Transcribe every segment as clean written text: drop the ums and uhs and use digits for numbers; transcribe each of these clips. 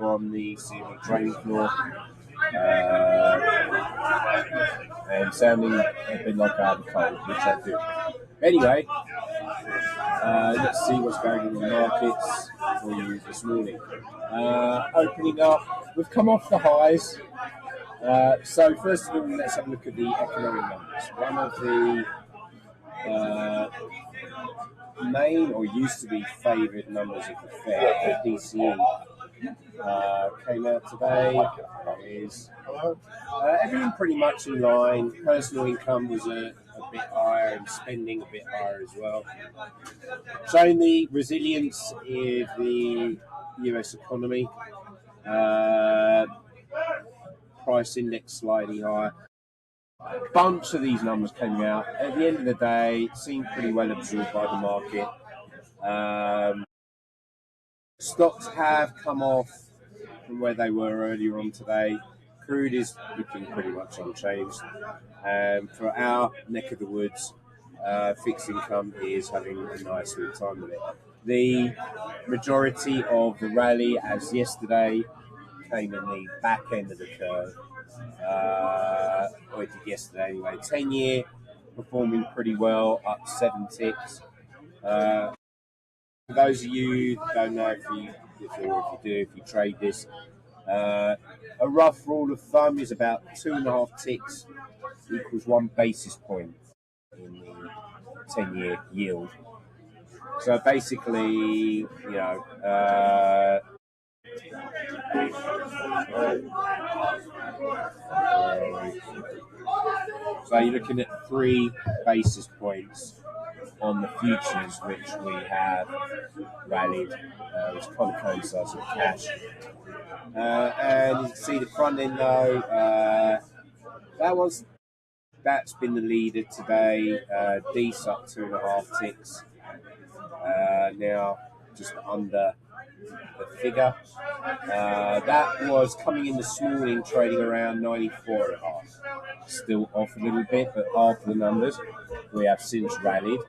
on the CME training floor and sounding a bit like I have a cold, which I do. Anyway, let's see what's going on in the markets for you this morning. Opening up, we've come off the highs. So first of all, let's have a look at the economic numbers. One of the main or used to be favoured numbers of the Fed, the PCE, came out today. Is everything pretty much in line. Personal income was a bit higher and spending a bit higher as well, showing the resilience of the US economy. Price index slightly higher. A bunch of these numbers came out. At the end of the day, it seemed pretty well absorbed by the market. Stocks have come off from where they were earlier on today. Crude is looking pretty much unchanged. For our neck of the woods, fixed income is having a nice little time with it. The majority of the rally, as yesterday, came in the back end of the curve. Or it did yesterday anyway. 10-year performing pretty well, up 7 ticks. For those of you that don't know if you trade this, a rough rule of thumb is about 2.5 ticks equals 1 basis point in the 10-year yield. So basically, so you're looking at 3 basis points on the futures, which we have rallied, which kind of coincides with cash. And you can see the front end though, that's been the leader today. D's up 2.5 ticks. Now just under the figure. That was coming in this morning, trading around 94.5. Still off a little bit, but half the numbers we have since rallied.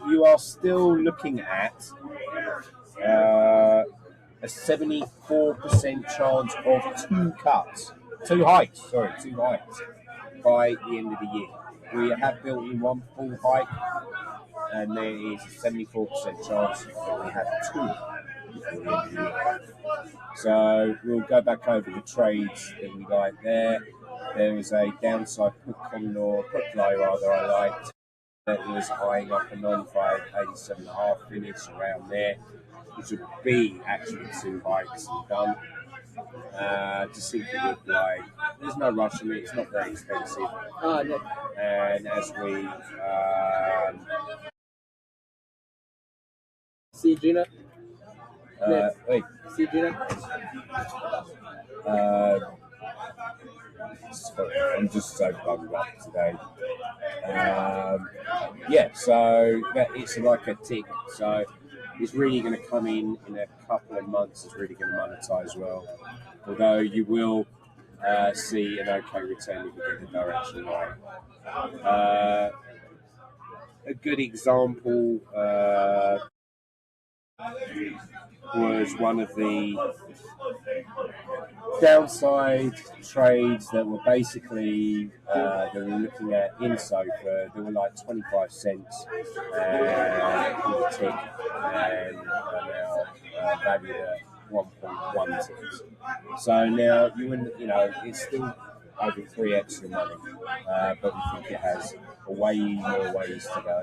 You are still looking at a 74% chance of 2 hikes by the end of the year. We have built in 1 full hike, and there is a 74% chance that we have 2 before the end of the year. So we'll go back over the trades that we like there. There was a downside put fly I liked. That was eyeing up a 95.87.5 finish around there, which would be actually 2 hikes and done. To simply look like there's no rush in it, it's not very expensive. No. And as we see Gina? Wait. See Gina? I'm just so bummed up today. So that it's like a tick. So it's really going to come in a couple of months. It's really going to monetize well. Although you will see an okay return if you get the direction right. A good example was one of the downside trades that were basically they were looking at in SOFR. They were like 25 cents and a tick, and now valued at 1.1 ticks. So now it's still over 3x the money, but we think it has way more ways to go.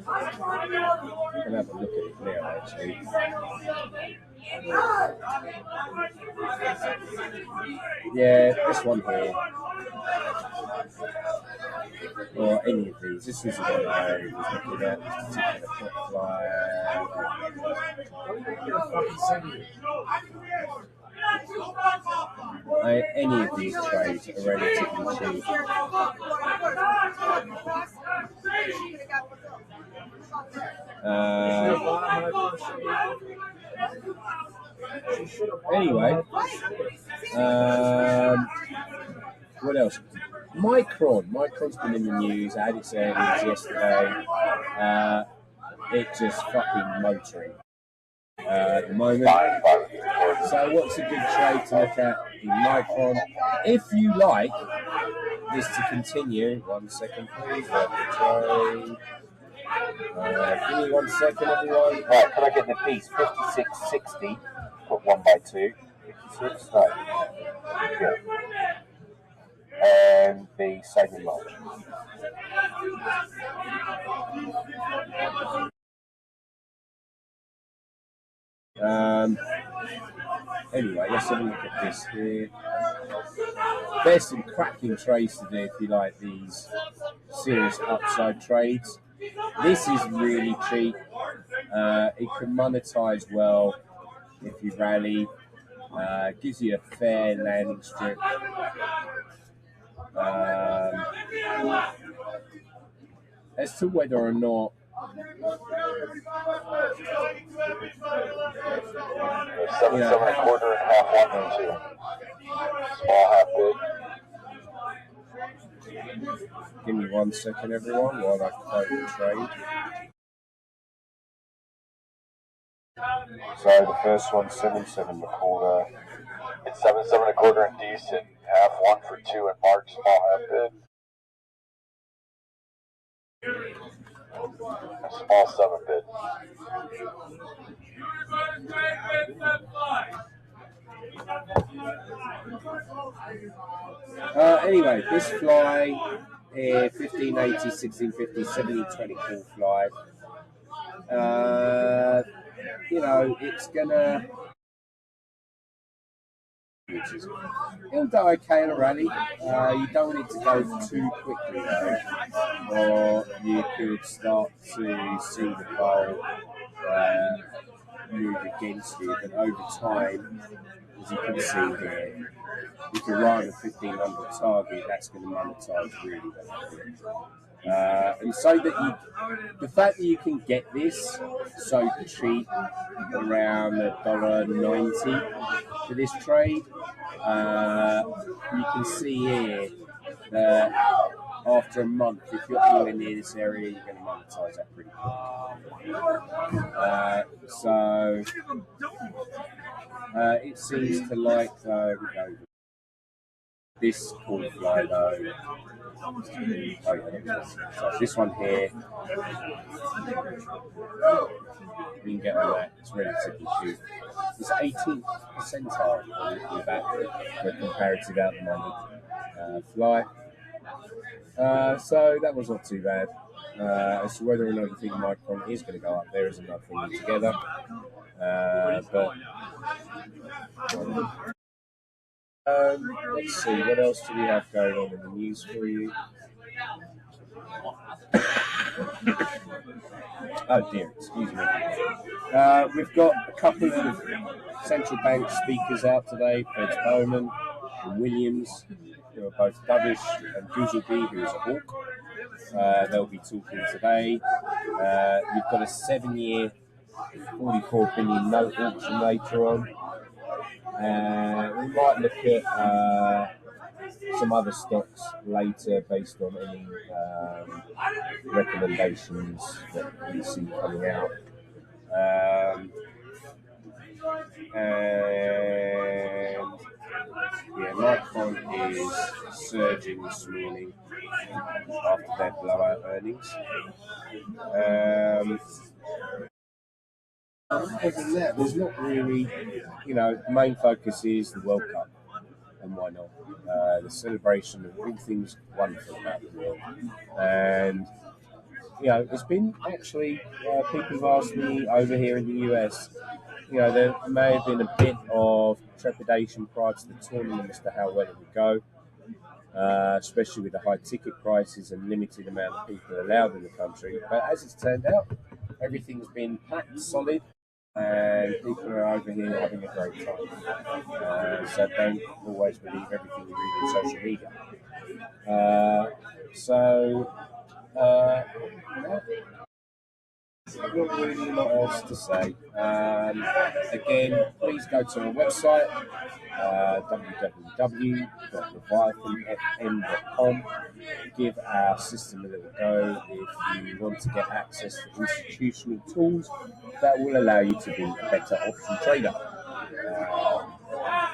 You can have a look at it now, actually. Yeah, this one here, or any of these. This was the one I was looking at, this particular put flyer. Any of these trades are relatively cheap. Anyway, what else? Micron's been in the news. I had its earnings yesterday. it just fucking motoring at the moment. So what's a good trade to look at in Micron? If you like this to continue, 1 second please, let me trade. Give me 1 second everyone. Right, can I get the piece? 56.60, put 1 by 2. 56, right. Yeah. And the saving large. Anyway, let's have a look at this here. There's some cracking trades to do if you like these serious upside trades. This is really cheap. It can monetize well if you rally. Gives you a fair landing strip. As to whether or not Seven and a quarter and half 1 and 2. Small half big. Give me 1 second, everyone, while I quote the trade. So the first one, 7 and a quarter. It's 7 and a quarter and decent. Half 1 for 2 and mark, small half bid. A small 7 bid. Anyway, this fly here, 1580, 1650, 1724 fly. You know, it's gonna. It'll go okay in a rally. You don't want it to go too quickly though, or you could start to see the bowl move against you. But over time, as you can see here, if you're right on a 1500 target, that's going to monetize really well. And so that the fact that you can get this so cheap, around $1.90 for this trade, you can see here that after a month, if you're anywhere near this area, you're going to monetize that pretty quick. So it seems to like, we go. This cool fly though. Oh yeah, so this one here. You can get on that. It's relatively cheap. It's 18th percentile with that for comparative out the moment fly. So that was not too bad. As to whether or not you think Micron is going to go up, there is another thing altogether. Let's see, what else do we have going on in the news for you? Oh dear, excuse me. We've got a couple of central bank speakers out today, Feds Bowman and Williams, who are both dovish, and Googleby, who is a hawk. They'll be talking today. We've got a 7-year, 44 billion note auction later on. We might look at some other stocks later based on any recommendations that we see coming out. And yeah, Micron is surging this morning after their blowout earnings. Other than that, there's not really, the main focus is the World Cup, and why not? The celebration of all things wonderful about the world. And, it's been actually, people have asked me over here in the US, there may have been a bit of trepidation prior to the tournament as to how well it would go, especially with the high ticket prices and limited amount of people allowed in the country. But as it's turned out, everything's been packed solid, and people are over here having a great time. So don't always believe everything you read on social media. I've not really a lot else to say. Again, please go to our website, www.leviathanfm.com. Give our system a little go if you want to get access to institutional tools that will allow you to be a better option trader.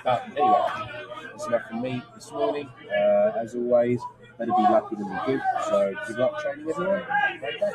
But anyway, that's enough from me this morning. As always, better be lucky than be good. So good luck trading, everyone. Great day.